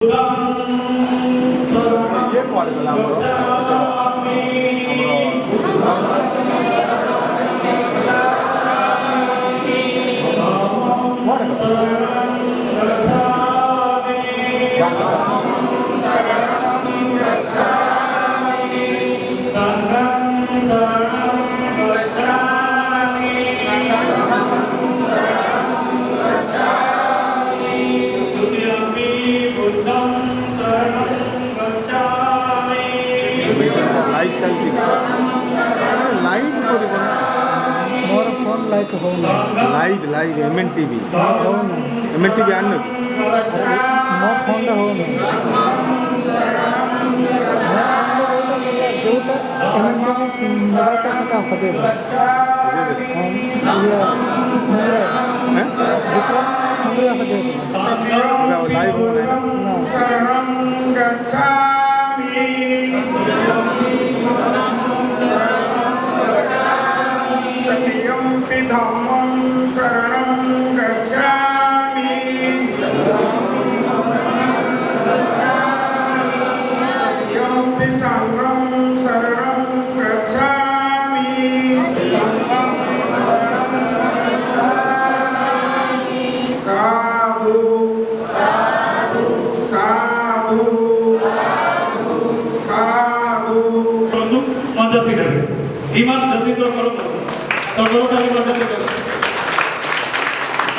ये कुआड़े गला लाइट चलती लाइट मोर फोन लाइट हो लाइव लाइव एमएन टीवी आन मो फोन हो जोटा एमएनटीवी मोबाइल का सटे लाइव धम्मं शरणं गच्छामि यम्पि संघं शरणं गच्छामि साधु साधु साधु साधु माझा सीट आहे इमान जतिंद्र करो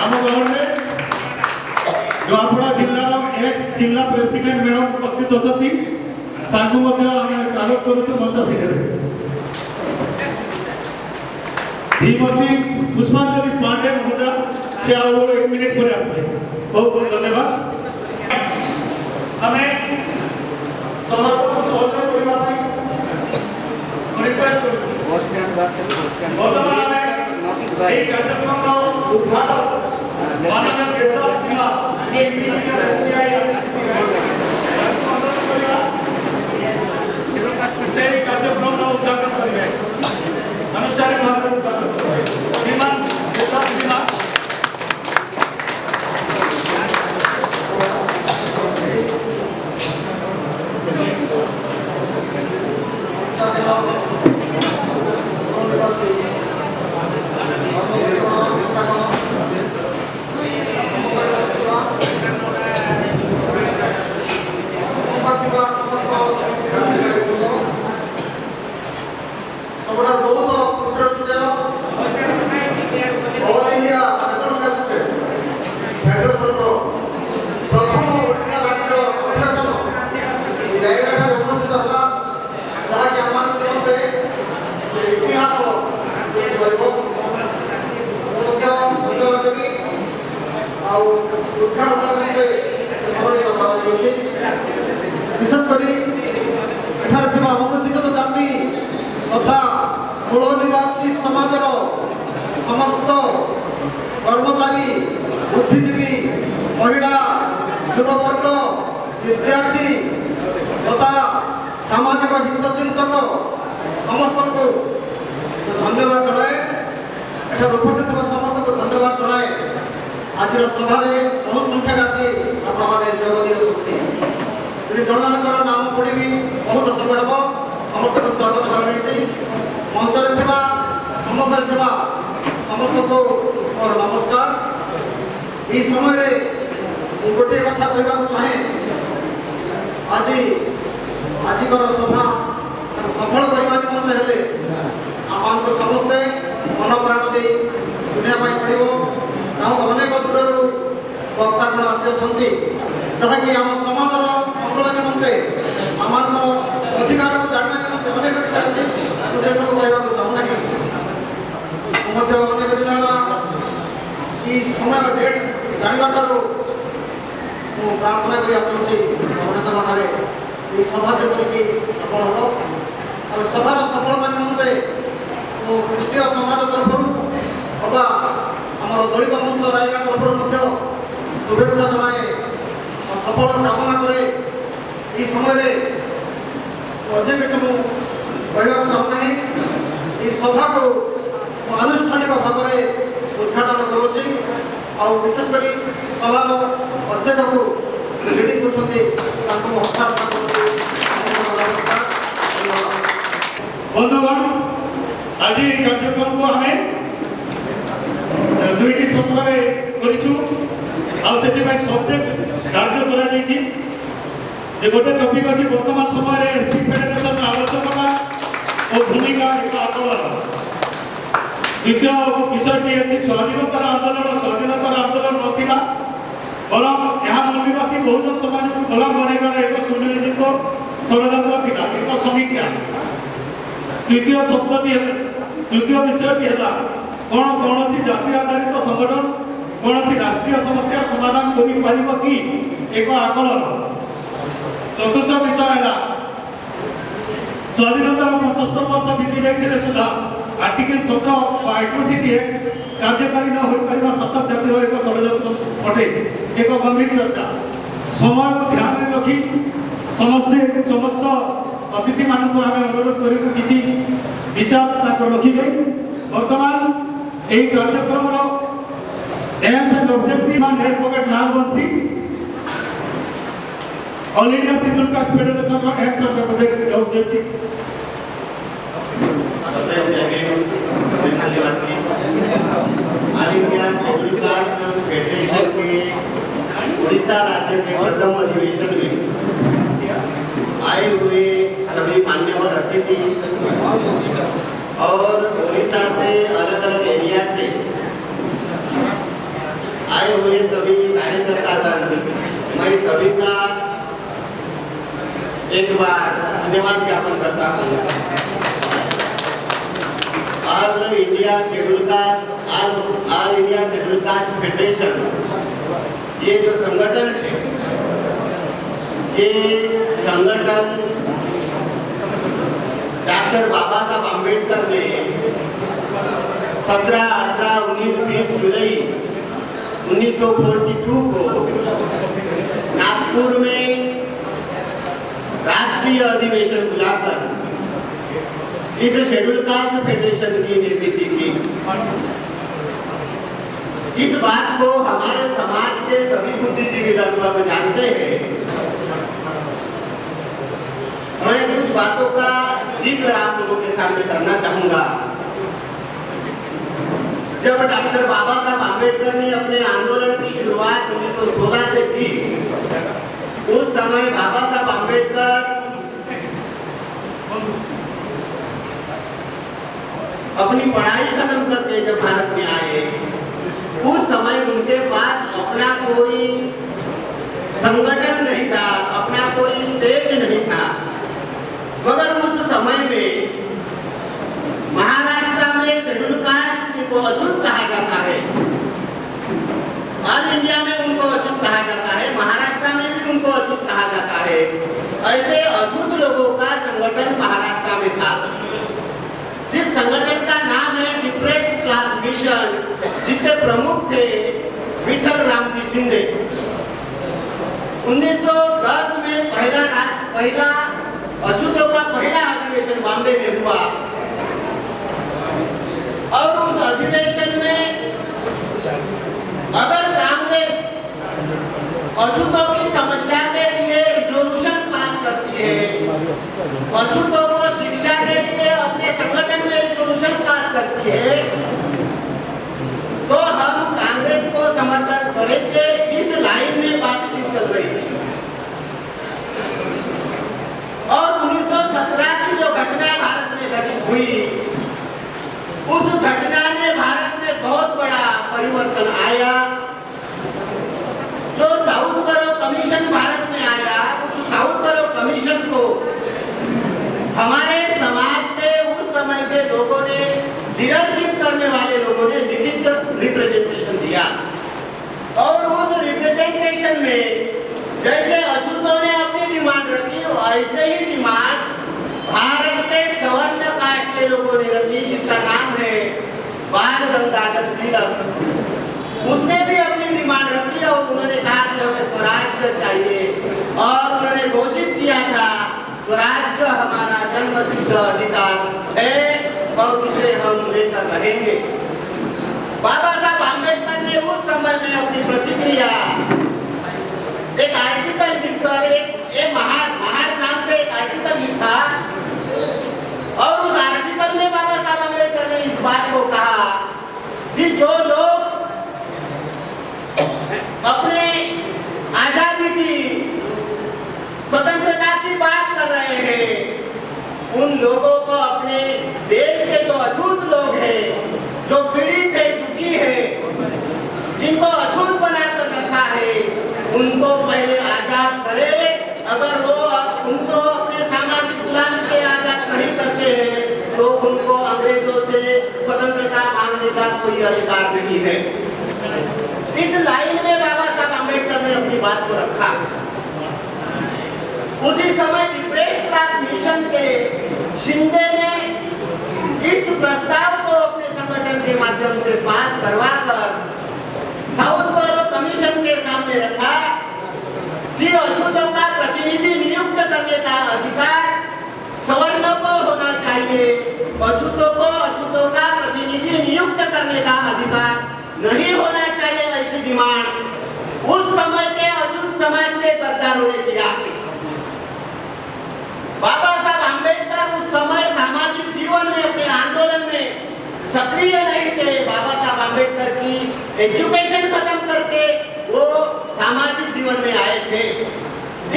आम गवर्नमेंट जो आपड़ा जिला एक्स जिला प्रेसिडेंट मैडम उपस्थित होती स्वागत करूँ मंच सीट श्रीमती पुष्पांजलि पांडे महोदय से 1 मिनिट पर आसले बहुत बहुत धन्यवाद हमें समारोह को सहयोग करबा रिक्वेस्ट करू वर्तमान में एक कार्यक्रम उद्घाटन माननीय गिरदास कुमार एसबीआई से कार्यक्रम उद्घाटन करेंगे अनुष्ठानिक भाव में उद्घाटन करेंगे श्रीमान गिरदास कुमार विशेषकर अनुसूचित जाति तथा मूल निवासी समाजर समस्त कर्मचारी बुद्धिजीवी महिला युववर्ग विद्यार्थी तथा सामाजिक हितचिंतक समस्त को धन्यवाद जनाए उपस्थित समस्त को धन्यवाद जनाए आज सभा बहुत संख्या आसी आपने जन जनकर नाम पढ़ी बहुत समय हम समस्त को स्वागत कर मंच समस्त को और नमस्कार ये समय गोटे कथा कहना चाहे आज आजिकर सभा सफल करने निमंते आम समस्ते मन प्राण दे शुणा पड़ो अनेक दूर वक्तागण आसी जहाँकि आम समाजर मंगल निमंते आम अधिकार को जानवा निमंते अनेक विषय अच्छी से सब कहना चाहूना कि अनेक दिन ये समय डेट जानवर प्रार्थना कर भुवनेश्वर ये सभा जमी सफल हम और सभार सफलता निमंते ख्रीष्टीय समाज तरफ अबा आम दलित मंच रायगा तरफ शुभेच्छा जनाए सफल कामना करे ये समय अधिक किसी कहना चाहूना ये सभा को आनुष्ठानिक भाव में उद्घाटन करुँच और विशेषकर सभार अध्यक्ष को ଲିଡିଂ କରୁଛନ୍ତି ତାଙ୍କୁ ହସ୍ତାନ୍ତର କରୁଛି। ବନ୍ଧୁଗଣ, ଆଜି ଏହି କାର୍ଯ୍ୟକ୍ରମକୁ ଆମେ ଦୁଇଟି ସତ୍ରରେ କରିଛୁ ଆଉ ସେଥିପାଇଁ ସବଜେକ୍ଟ କାର୍ଯ୍ୟ କରାଯାଇଛି ଯେ ଗୋଟେ ଟପିକ୍ ଅଛି ବର୍ତ୍ତମାନ ସମୟରେ ଏସ୍ସି ଫେଡେରେସନର ଆବଶ୍ୟକତା ଓ ଭୂମିକା ଏକ ଆନ୍ଦୋଳନ। ଦ୍ୱିତୀୟ ବିଷୟଟି ହେଉଛି ସ୍ୱାଧୀନତାର ଆନ୍ଦୋଳନ। ସ୍ୱାଧୀନତାର ଆନ୍ଦୋଳନ ନଥିଲା, ବରଂ ଏହା ମୂଲ୍ୟବାସୀ ବହୁଜନ ସମାଜକୁ ଗୋଲାମ ବନାଇବାର ଏକ ସୁନିୟୋଜିତ ଷଡ଼ଯନ୍ତ୍ର ଥିଲା, ଏକ ସମୀକ୍ଷା। ତୃତୀୟ ବିଷୟଟି ହେଲା କ'ଣ କୌଣସି ଜାତି ଆଧାରିତ ସଂଗଠନ କୌଣସି ରାଷ୍ଟ୍ରୀୟ ସମସ୍ୟାର ସମାଧାନ କରିପାରିବ କି, ଏକ ଆକଳନ। ଚତୁର୍ଥ ବିଷୟ ହେଲା ସ୍ୱାଧୀନତାର 75 ବର୍ଷ ବିତି ଯାଇଥିଲେ ସୁଦ୍ଧା ଆର୍ଟିକଲ 17 ବା ଆଟ୍ରୋସିଟି ଆକ୍ଟ କାର୍ଯ୍ୟକାରୀ ନ ହୋଇପାରିବା ଶାସକ ଜାତିର ଏକ ଷଡ଼ଯନ୍ତ୍ର ଅଟେ, ଏକ ଗମ୍ଭୀର ଚର୍ଚ୍ଚା। ସମୟକୁ ଧ୍ୟାନରେ ରଖି ସମସ୍ତ ଅତିଥିମାନଙ୍କୁ ଆମେ ଅନୁରୋଧ କରିବୁ କିଛି ବିଚାର ତାଙ୍କ ରଖିବେ। ବର୍ତ୍ତମାନ ଏହି କାର୍ଯ୍ୟକ୍ରମର AIIMS and objective and head ନାଁ ବସି all India schedule caste ଫେଡେରେସନର AIIMS and ଅବଜେକ୍ଟିଭ୍ସ। All India schedule caste federation के उड़ीसा राज्य के प्रथम अधिवेशन में आए हुए सभी मान्यवर अतिथि और उड़ीसा से अलग अलग एरिया से आए हुए सभी कार्यकर्तागण, मैं सभी का एक बार धन्यवाद ज्ञापन करता हूँ। All India schedule caste federation ये जो संगठन है, ये संगठन डॉक्टर बाबा साहब अम्बेडकर ने 17, 18, 19, 20 जुलाई 1942 को नागपुर में राष्ट्रीय अधिवेशन बुलाकर इस शेड्यूल कास्ट फेडरेशन की निर्मित की। इस बात को हमारे समाज के सभी बुद्धिजीवी लगभग जानते हैं। मैं कुछ बातों का जिक्र आप लोगों के सामने करना चाहूंगा। जब डॉक्टर बाबा साहब आम्बेडकर ने अपने आंदोलन की शुरुआत 1916 से की, उस समय बाबा साहब आम्बेडकर अपनी पढ़ाई खत्म करके जब भारत में आए, उस समय उनके पास अपना कोई संगठन नहीं था, अपना कोई स्टेज नहीं था। मगर उस समय में महाराष्ट्र में शेड्यूल कास्ट को अछूत कहा जाता है, ऑल इंडिया में उनको अछूत कहा जाता है, महाराष्ट्र में भी उनको अछूत कहा जाता है। ऐसे अछूत लोगों का संगठन महाराष्ट्र में था, जिस संगठन का नाम है डिप्रेस्ड क्लास मिशन, जिसके प्रमुख थे विठल रामजी शिंदे। 1910 में पहला अछूतों का पहला अधिवेशन बॉम्बे में हुआ और उस अधिवेशन में अगर कांग्रेस अछूतों की समस्या के लिए रिजोल्यूशन पास करती है, अछूतों को शिक्षा के लिए अपने संगठन में रिजोल्यूशन पास करती है, तो हम कांग्रेस को समर्थन करेंगे। इस लाइन में बातचीत चल रही थी और 1917 की जो घटना भारत में घटित हुई, उस घटना ने भारत में बहुत बड़ा परिवर्तन आया। जो साउथ बरो कमीशन भारत में आया, उस साउथ बरो कमीशन को हमारे समाज के उस समय के लोगों ने, लीडरशिप करने वाले लोगों ने लिखित रिप्रेजेंटेशन दिया और उस रिप्रेजेंटेशन में जैसे अछूतों ने अपनी डिमांड रखी, ऐसे ही डिमांड भारत के सवर्ण कास्ट के लोगों ने रखी, जिसका नाम है बाल गंगाधर तिलक। उसने भी अपनी डिमांड रखी और उन्होंने कहा कि हमें स्वराज्य चाहिए और उन्होंने घोषित किया था स्वराज्य हमारा जन्मसिद्ध अधिकार है और उसे हम लेकर रहेंगे। बाबा साहब आम्बेडकर ने उस समय में अपनी प्रतिक्रिया एक आर्टिकल लिखकर एक महार नाम से एक आर्टिकल लिखा और उस आर्टिकल में बाबा साहब अम्बेडकर ने इस बात को कहा कि जो लोग अपने आजादी की स्वतंत्रता की बात कर रहे हैं उन लोगों को अपने देश के जो अछूत लोग हैं जो पीड़ित है दुखी है जिनको अछूत बनाकर रखा है उनको पहले आजाद करे। अगर वो उनको अपने सामाजिक गुलामी से आजाद नहीं करते हैं तो उनको अंग्रेजों से स्वतंत्रता मांगने का कोई अधिकार नहीं है। इस लाइन में बाबा साहब अम्बेडकर ने अपनी बात को रखा। उसी समय डिप्रेस्ड क्लास मिशन के शिंदे ने इस प्रस्ताव को अपने संगठन के माध्यम से पास करवाकर साउथ बोरो कमीशन के सामने रखा कि अछूतों का प्रतिनिधि नियुक्त करने का अधिकार सवर्णों को होना चाहिए। अछूतों को अछूतों का प्रतिनिधि नियुक्त करने का अधिकार नहीं होना चाहिए, ऐसी डिमांड उस समय के अछूत समाज के गद्दारों ने किया। बाबा साहब अम्बेडकर उस समय सामाजिक जीवन में अपने आंदोलन में सक्रिय नहीं थे। बाबा साहब अम्बेडकर की एजुकेशन खत्म करके वो सामाजिक जीवन में आए थे।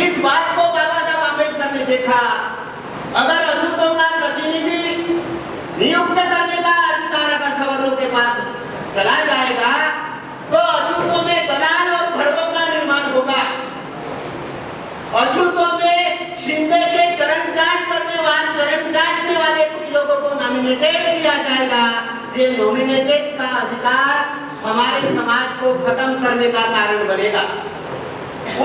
इस बात को बाबा साहब अम्बेडकर ने देखा, अगर अछूतों का प्रतिनिधि नियुक्त करने का अधिकार अगर सवर्णों के पास चला जाएगा तो अछूतों में दलाल और भड़कों का निर्माण होगा। अछूतों में शिंदे के चरण चाटने वाले कुछ लोगों को नॉमिनेटेड किया जाएगा। ये नॉमिनेटेड का अधिकार हमारे समाज को खत्म करने का कारण बनेगा।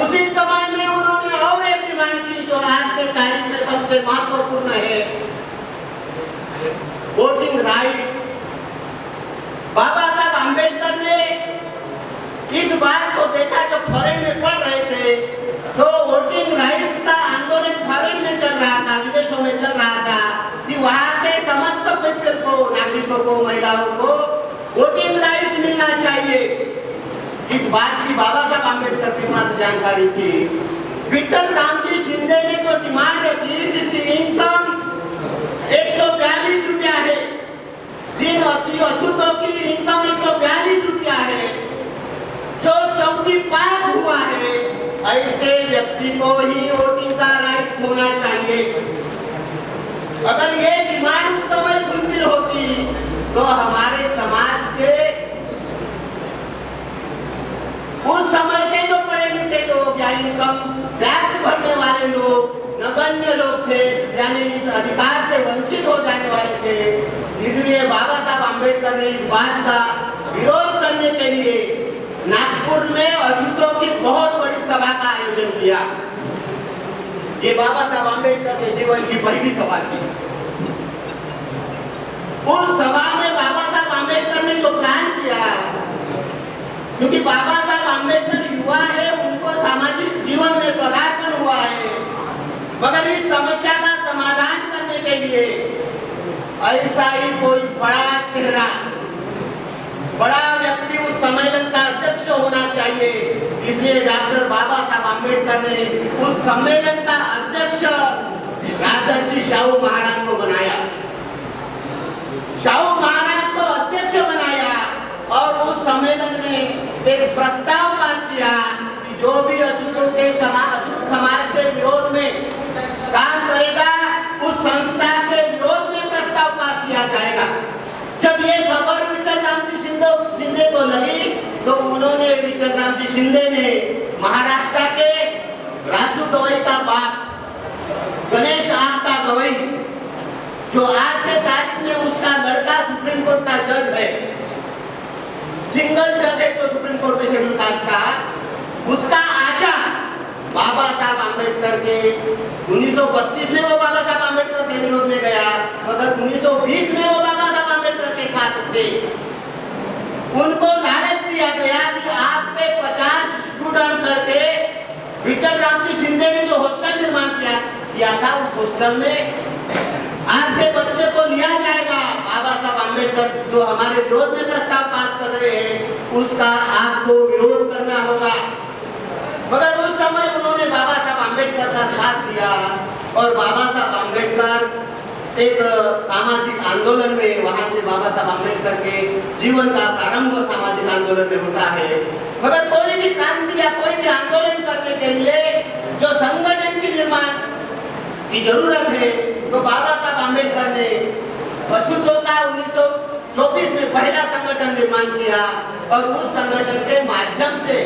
उसी समय में उन्होंने और एक डिमांड की जो आज के तारीख में सबसे महत्वपूर्ण है, वोटिंग राइट्स। बाबा साहब अम्बेडकर ने इस बात को देखा जब फॉरेन में पढ़ रहे थे तो वोटिंग राइट्स का आंदोलन फॉरेन में चल रहा था, विदेशों में चल रहा था कि वहां के समस्त पीपल को, नागरिकों को, महिलाओं को वोटिंग राइट्स मिलना चाहिए। इस बात की बाबा साहब अम्बेडकर के पास जानकारी थी। विठल रामजी शिंदे ने जो डिमांड रखी जिसकी इनकम 142 रुपया है, जिन अछूतों की इनकम 142 रुपया है, जो चौथी पास हुआ है, ऐसे व्यक्ति को ही वोटिंग का राइट होना चाहिए। अगर ये डिमांड उस समय फुलफिल होती तो हमारे समाज के उस समय के जो पढ़े लिखे लोग या इनकम टैक्स भरने वाले लोग नगण्य लोग थे, यानी इस अधिकार से वंचित हो जाने वाले थे। इसलिए बाबा साहब अम्बेडकर ने इस बात का विरोध करने के लिए नागपुर में अछूतों की बहुत बड़ी सभा का आयोजन किया। ये बाबा साहब अम्बेडकर के जीवन की पहली सभा थी। उस सभा में बाबा साहब अम्बेडकर ने जो प्लान किया, क्योंकि बाबा साहब अम्बेडकर युवा है, उनको सामाजिक जीवन में पदार्पण हुआ है, मगर इस समस्या का समाधान करने के लिए ऐसा ही कोई बड़ा चेहरा, बड़ा व्यक्ति उस सम्मेलन का अध्यक्ष होना चाहिए। इसलिए डॉक्टर बाबा साहब अम्बेडकर ने उस सम्मेलन का अध्यक्ष राजर्षि शाहू महाराज को बनाया। शाहू महाराज को अध्यक्ष बनाया और उस सम्मेलन में एक प्रस्ताव पास किया कि जो भी अछूतों के समाज के विरोध में काम करेगा उस संस्था के विरोध में प्रस्ताव पास किया जाएगा। जब ये खबर विठल रामजी शिंदे को लगी तो उन्होंने, विठल रामजी शिंदे ने महाराष्ट्र के रासू गवई का बाप गणेश आपका गवई, जो आज के तारीख में उसका लड़का सुप्रीम कोर्ट का जज है, सिंगल जज है तो सुप्रीम कोर्ट में शेड्यूल कास्ट का, उसका आजा बाबा साहब अम्बेडकर के 1932 में वो बाबा साहब अम्बेडकर के विरोध में गया, मगर 1920 में वो बाबा साहब अम्बेडकर के साथ थे। उनको लालच दिया गया कि आपके 50 स्टूडेंट करके विठल रामजी शिंदे ने जो हॉस्टल निर्माण किया था, उस हॉस्टल में आपके बच्चे को लिया जाएगा। बाबा साहब अम्बेडकर जो हमारे विरोध में प्रस्ताव पास कर रहे हैं उसका आपको विरोध करना होगा। मगर उस समय उन्होंने बाबा साहब आम्बेडकर का साथ दिया और बाबा साहब आम्बेडकर एक सामाजिक आंदोलन में, वहां से बाबा साहब आम्बेडकर के जीवन का प्रारंभ सामाजिक आंदोलन में होता है। मगर कोई भी क्रांति या कोई भी आंदोलन करने के लिए जो संगठन की निर्माण की जरूरत है, तो बाबा साहब आम्बेडकर ने अछूतों का 1924 में पहला संगठन निर्माण किया और उस संगठन के माध्यम से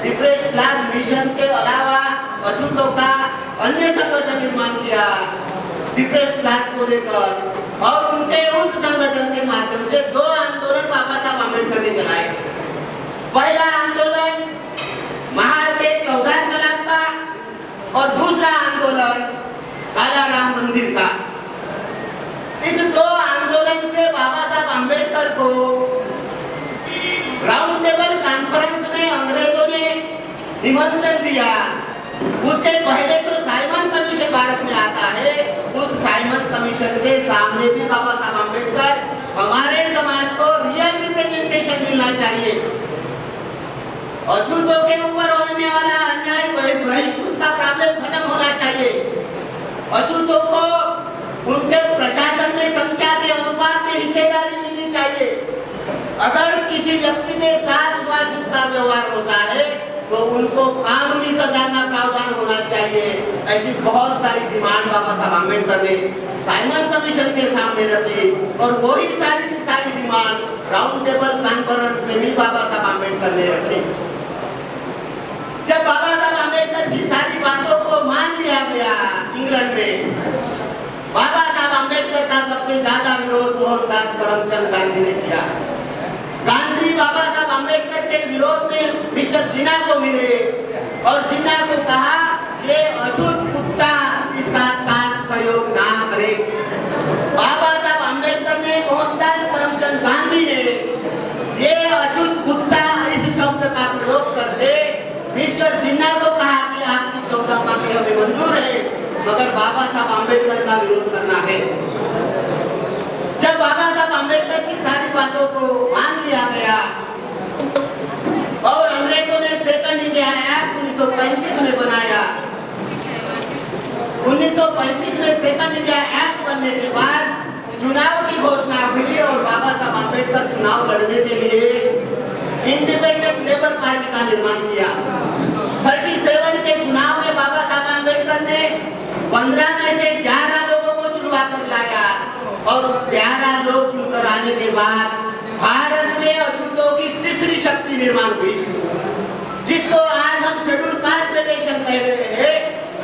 डिप्रेस क्लास मिशन के अलावा अछूतों का अन्य संगठन निर्माण किया डिप्रेस क्लास को लेकर, और उनके उस संगठन के माध्यम से दो आंदोलन बाबा साहब आम्बेडकर ने चलाए। पहला आंदोलन महाड़ के 14 तलाक का और दूसरा आंदोलन काला राम मंदिर का। इस दो आंदोलन से बाबा साहब आम्बेडकर को राउंड टेबल कॉन्फ्रेंस में अंग्रेजों ने निमंत्रण दिया। उसके पहले तो साइमन कमीशन भारत में आता है, उस साइमन कमीशन के सामने भी बाबा साहब आम्बेडकर, हमारे समाज को रियल रिप्रेजेंटेशन मिलना चाहिए, अछूतों के ऊपर होने वाला अन्याय बहिष्कृत का प्रॉब्लम खत्म होना चाहिए, अछूतों को उनके प्रशासन में संख्या के अनुपात में हिस्सेदारी मिलनी चाहिए। अगर किसी व्यक्ति के साथ छुआछूत का व्यवहार होता है तो उनको कानूनी सजा का प्रावधान होना चाहिए। ऐसी बहुत सारी डिमांड बाबा साहब आम्बेडकर ने साइमन कमीशन के सामने रखी और वही सारी की सारी डिमांड राउंड टेबल कॉन्फ्रेंस में भी बाबा साहब आम्बेडकर ने रखी। जब बाबा साहब आम्बेडकर की सारी बातों को मान लिया गया इंग्लैंड में, बाबा साहब आम्बेडकर का सबसे ज्यादा विरोध मोहनदास करमचंद गांधी ने किया। गांधी बाबा साहब आम्बेडकर के विरोध में मिस्टर जिन्ना को मिले और जिन्ना को कहा ये अछूत कुत्ता इसका साथ सहयोग ना करे। बाबा साहब आम्बेडकर ने, मोहनदास करमचंद गांधी ने ये अछूत कुत्ता इस शब्द का प्रयोग करके मिस्टर जिन्ना को कहा कि आपकी 14 मांगे हमें मंजूर है, मगर बाबा साहब आम्बेडकर का विरोध करना है। जब बाबा साहब आम्बेडकर की सारी बातों को मान लिया गया और अंग्रेजों ने सेकंड इंडिया एक्ट 1935 में बनाया, 1935 में सेकंड इंडिया एक्ट बनने के बाद चुनाव की घोषणा हुई और बाबा साहब आम्बेडकर चुनाव लड़ने के लिए इंडिपेंडेंट लेबर पार्टी का निर्माण किया। 37 के चुनाव में बाबा साहब आम्बेडकर ने 15 में से 11 लोगों को चुनवा कर लाया और 11 लोग चुनकर आने के बाद भारत में अछूतों की तीसरी शक्ति निर्माण हुई, जिसको आज हम शेड्यूल कास्ट फेडरेशन कह रहे हैं।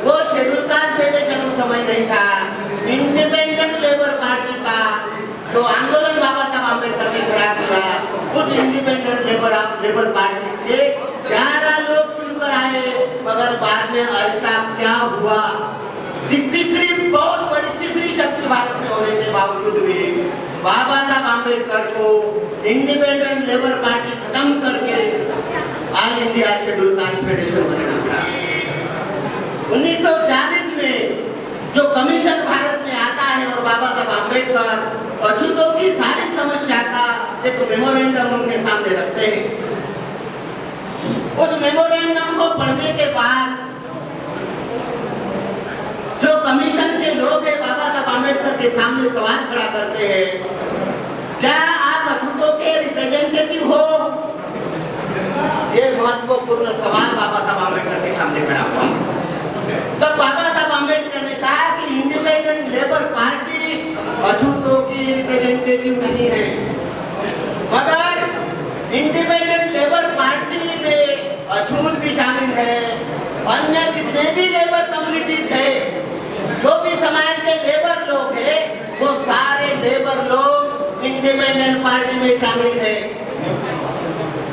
वो शेड्यूल कास्ट फेडरेशन उस समय नहीं था, इंडिपेंडेंट लेबर पार्टी का जो आंदोलन बाबा साहब आम्बेडकर ने खड़ा किया, उस इंडिपेंडेंट लेबर पार्टी के 11 लोग चुनकर आए। मगर बाद में ऐसा क्या हुआ, तीसरी बहुत बड़ी तीसरी शक्ति भारत में होने के बावजूद भी बाबा साहब आम्बेडकर को इंडिपेंडेंट लेबर पार्टी खत्म करके all India schedule caste federation बनाना पड़ा। 1940 में जो कमीशन भारत में आता है और बाबा साहब आम्बेडकर अछूतों की सारी समस्या का एक मेमोरेंडम उनके सामने रखते हैं। उस मेमोरेंडम को पढ़ने के बाद जो कमीशन के लोग हैं बाबा साहब आम्बेडकर के सामने सवाल खड़ा करते हैं, क्या आप अछूतों के रिप्रेजेंटेटिव हो? ये महत्वपूर्ण सवाल बाबा साहब आम्बेडकर के सामने खड़ा हुआ। तब बाबा साहब आम्बेडकर ने कहा कि इंडिपेंडेंट लेबर पार्टी अछूतों की रिप्रेजेंटेटिव नहीं है, मगर इंडिपेंडेंट लेबर पार्टी में अछूत भी शामिल है, अन्य जितने भी लेबर कम्युनिटीज है, जो भी समाज के लेबर लोग हैं, वो सारे लेबर लोग इंडिपेंडेंट पार्टी में शामिल है।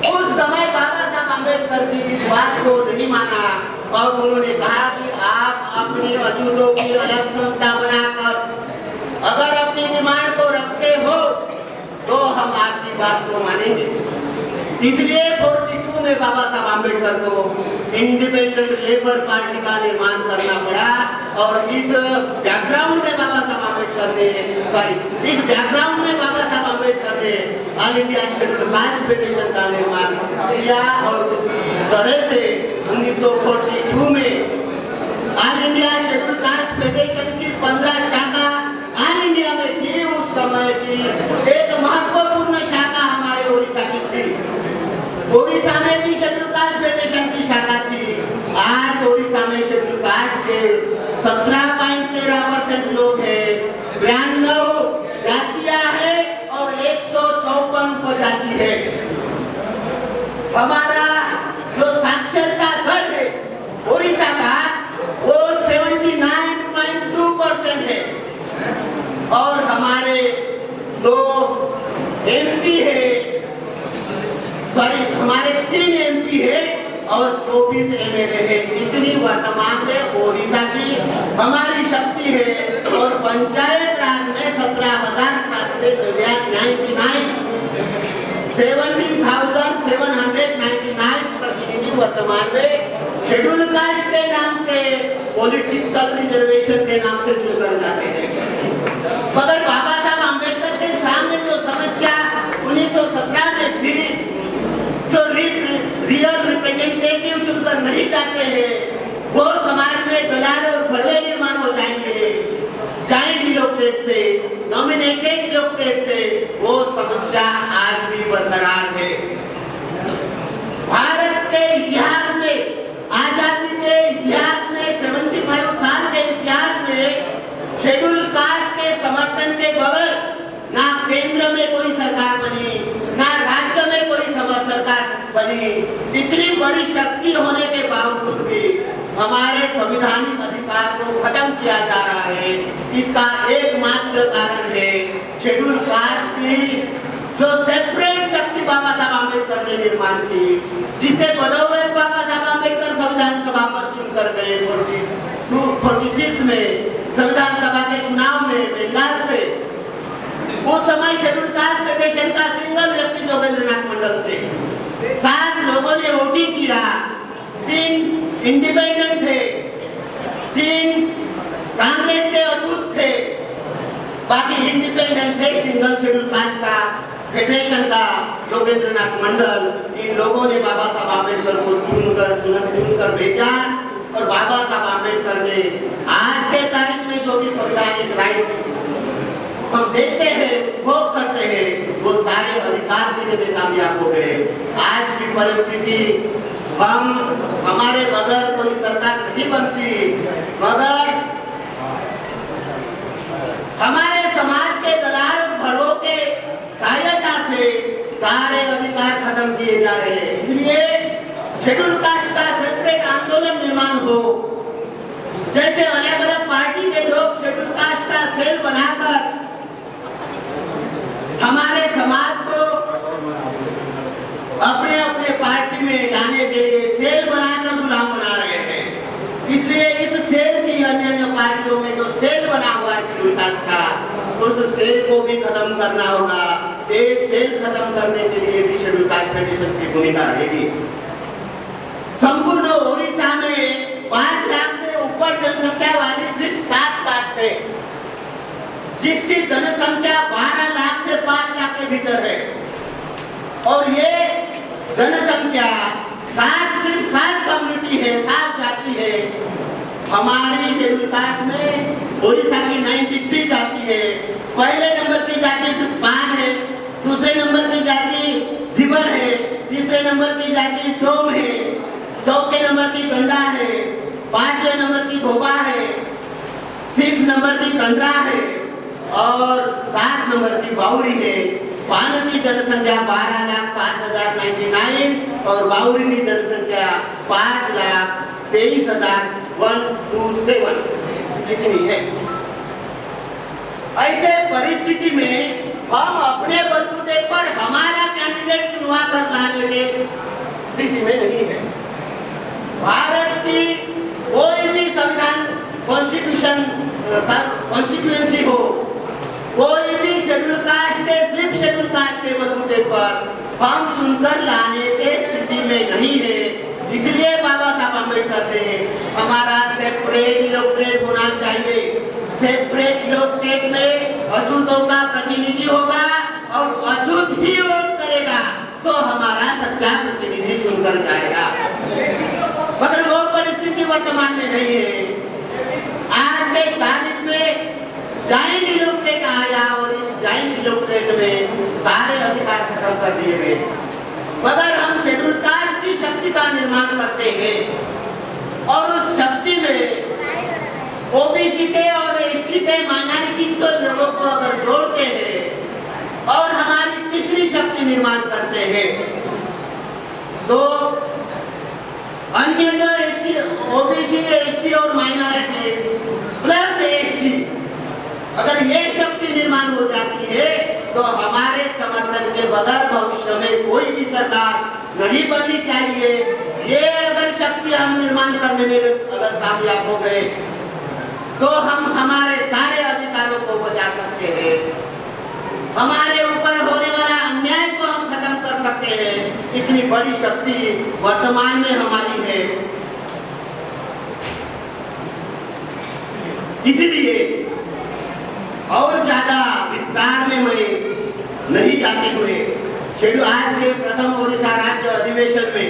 उस समय बाबा साहब आम्बेडकर की इस बात को नहीं माना और उन्होंने कहा कि आप अपनी अछूतों की अलग संस्था बनाकर अगर अपनी डिमांड को रखते हो तो हम आपकी बात को मानेंगे। इसलिए 42 में बाबा साहब आम्बेडकर को इंडिपेंडेंट लेबर पार्टी का निर्माण करना पड़ा और इस बैकग्राउंड में बाबा साहब आम्बेडकर अम्बेडकर ने इस बैकग्राउंड में बाबा साहब अम्बेडकर ने all India schedule caste federation का निर्माण किया और तरह से 1942 में all India schedule caste federation की 15 शाखा ऑल इंडिया में थी। उस समय की एक महत्वपूर्ण शाखा हमारे उड़ीसा की थी। उड़ीसा में भी शेड्यूल कास्ट फेडरेशन की शाखा थी। आज उड़ीसा में शेड्यूल कास्ट के 17.13% लोग हैं, 92 जातियां हैं और 154 उपजाति है। हमारा जो साक्षरता दर है उड़ीसा का वो 79.2% है और हमारे 2 MP है, हमारे 3 MP है और 24 MLA है। इतनी वर्तमान में ओडिशा की हमारी शक्ति है और पंचायत राज में 17,799 प्रतिनिधि वर्तमान में शेड्यूल कास्ट के नाम के पॉलिटिकल रिजर्वेशन के नाम से जुड़ जाते हैं। मगर बाबा साहब अम्बेडकर के सामने जो समस्या 1917 में थी, जो रियल रिप्रेजेंटेटिव चुनकर नहीं जाते हैं, वो समाज में दलाल और बड़े निर्माण हो जाएंगे। जॉइंट इलेक्टेड से, नॉमिनेटेड इलेक्टेड से वो समस्या आज भी बरकरार है। भारत के इतिहास में, आजादी के इतिहास में, 75 साल के इतिहास में शेड्यूल कास्ट के समर्थन के बगैर ना केंद्र में कोई सरकार बनी, ना राज्य में कोई सरकार बनी। इतनी बड़ी शक्ति होने के बावजूद भी हमारे संवैधानिक अधिकार को खत्म किया जा रहा है। इसका एकमात्र कारण है शेड्यूल कास्ट की जो सेपरेट शक्ति बाबा साहब अम्बेडकर ने निर्माण की, जिसके बदौलत बाबा साहब अम्बेडकर संविधान सभा पर चुनकर गए 46 में संविधान सभा के चुनाव में बंगाल से। उस समय शेड्यूल कास्ट फेडरेशन का सिंगल व्यक्ति जोगेंद्रनाथ मंडल थे। 7 लोगों ने वोटिंग किया, 3 इंडिपेंडेंट थे, 3 कांग्रेस के अछूत थे, बाकी इंडिपेंडेंट थे। सिंगल शेड्यूल कास्ट का फेडरेशन का जोगेंद्रनाथ मंडल, इन लोगों ने बाबा साहब अम्बेडकर को चुनकर भेजा और बाबा साहब अम्बेडकर ने आज के तारीख में जो भी संवैधानिक राइट्स हम देखते हैं, भोग करते हैं, वो सारे अधिकार देने में कामयाब हो गए। आज की परिस्थिति हमारे बगैर कोई सरकार नहीं बनती, मगर हमारे समाज के दलाल और भड़ों के सहायता से सारे अधिकार खत्म किए जा रहे हैं। इसलिए शेड्यूल कास्ट का सेपरेट आंदोलन निर्माण हो, जैसे अलग अलग पार्टी के लोग शेड्यूल कास्ट का सेल बनाकर हमारे समाज को अपने अपने पार्टी में लाने के लिए सेल बनाकर गुलाम बना रहे हैं। इसलिए इस सेल की अन्य पार्टियों में जो सेल बना हुआ है शेड्यूल कास्ट का, उस सेल को भी खत्म करना होगा। ये सेल खत्म करने के लिए भी शेड्यूल कास्ट फेडरेशन की भूमिका रहेगी। संपूर्ण ओडिशा में 5 लाख से ऊपर जनसंख्या वाली सिर्फ 7 कास्ट है, जिसकी जनसंख्या 12 लाख से 5 लाख के भीतर है। और ये जनसंख्या सिर्फ 7 कम्युनिटी है, 7 जाति है। हमारी शेड्यूल कास्ट में ओडिशा की 93 जाति है। पहले नंबर की जाति पान है, दूसरे नंबर की जाति धिबर है, तीसरे नंबर की जाति डोम है, चौथे नंबर की गंडा है, 5वें नंबर की धोबा है, 6 नंबर की कंडरा है और 7 नंबर की बाउरी है। पान की जनसंख्या 12,05,099 और बाउरी की जनसंख्या 5,23,127 इतनी है। ऐसे परिस्थिति में हम अपने बलबूते पर हमारा कैंडिडेट चुनवा कर लाने के स्थिति में नहीं है। भारत की कोई भी संविधान कॉन्स्टिट्यूएंसी हो, कोई भी शेड्यूल कास्ट के सिर्फ शेड्यूल कास्ट के बलबूते पर हम चुनकर लाने के स्थिति में नहीं है। इसलिए बाबा साहब अम्बेडकर ने हमारा सेपरेट इलेक्टेड होना चाहिए। सेपरेट इलेक्टेड में अछूतों का प्रतिनिधि होगा और अछूत ही वोट करेगा तो हमारा सच्चा प्रतिनिधि चुनकर जाएगा। मगर वो परिस्थिति वर्तमान में नहीं है। आज के तारीख में जॉइंट इलेक्टेड आया और इस जॉइंट इलेक्टेड में सारे अधिकार खत्म कर दिए गए। मगर हम शेड्यूल कास्ट की शक्ति का निर्माण करते हैं और उस शक्ति में ओबीसी के और एसटी के माइनॉरिटीज के लोगों को अगर जोड़ते हैं और हमारी तीसरी शक्ति निर्माण करते हैं तो अन्य जो एससी, ओबीसी, एसटी और माइनॉरिटी प्लस एससी अगर ये शक्ति निर्माण हो जाती है तो हमारे समर्थन के बगैर भविष्य में कोई भी सरकार नहीं बननी चाहिए। ये अगर शक्ति हम निर्माण करने में अगर कामयाब हो गए तो हम हमारे सारे अधिकारों को बचा सकते हैं, हमारे ऊपर होने वाला अन्याय को हम खत्म कर सकते हैं। इतनी बड़ी शक्ति वर्तमान में हमारी है। इसलिए और ज्यादा विस्तार में मैं नहीं जाते हुए शेड्यूल आज के प्रथम ओडिशा राज्य अधिवेशन में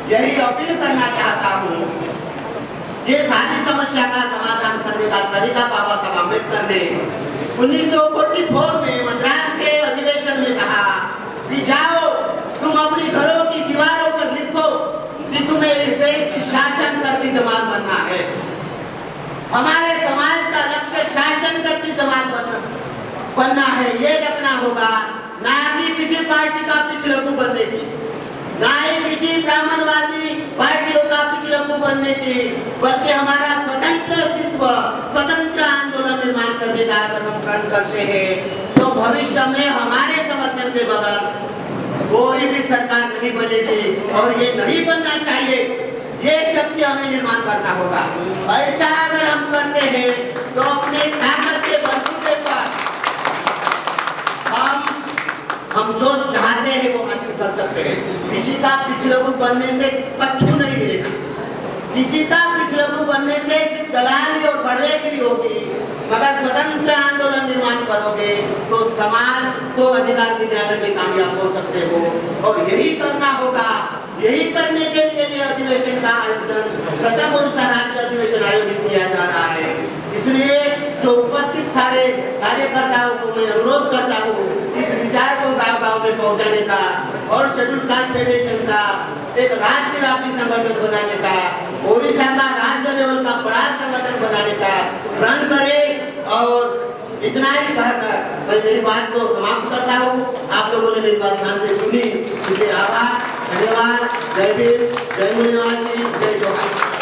यही अपील करना चाहता हूँ। ये सारी समस्या का समाधान करने का तरीका बाबा साहब अम्बेडकर ने 1944 में मद्रास के अधिवेशन में कहा कि जाओ तुम अपनी घरों की दीवारों पर लिखो कि तुम्हें इस देश की शासन करती जमात बनना है। हमारे समाज का लक्ष्य शासन करती जमात बनना है। ये रखना होगा, ना कि किसी पार्टी का पिछलकू बनने की, ना ही किसी ब्राह्मणवादी पार्टियों का पिछलकू बनने की, बल्कि हमारा स्वतंत्र अस्तित्व, स्वतंत्र आंदोलन निर्माण करने का अगर हम प्रण करते हैं तो भविष्य में हमारे समर्थन के बगैर कोई भी सरकार नहीं बनेगी और ये नहीं बनना चाहिए। ये शक्ति हमें निर्माण करना होगा। ऐसा अगर हम करते हैं तो अपने ताकत के बलबूते पर हम जो चाहते हैं वो हासिल कर सकते हैं। किसी का पिछलकू बनने से कछु नहीं मिलेगा, किसी का पिछलकू बनने से सिर्फ दलाली और बढ़वेगिरी होगी। मगर स्वतंत्र आंदोलन निर्माण करोगे तो समाज को अधिकार दिलाने में कामयाब हो सकते हो और यही करना होगा। यही करने के लिए ये अधिवेशन का आयोजन प्रथम ओडिशा राज्य अधिवेशन आयोजित किया जा रहा है। इसलिए जो उपस्थित सारे कार्यकर्ताओं को मैं अनुरोध करता हूँ इस विचार को गांव-गांव में पहुँचाने का और शेड्यूल कास्ट फेडरेशन का एक राष्ट्रव्यापी संगठन बनाने का, ओडिशा का राज्य लेवल का बड़ा संगठन बनाने का प्रण करें। और इतना ही कहकर मैं मेरी बात को समाप्त करता हूँ। आप लोगों ने मेरी बात ध्यान से सुनी, इसलिए आभार, धन्यवाद। जय भीम, जय मुनिवासी, जय जोहार।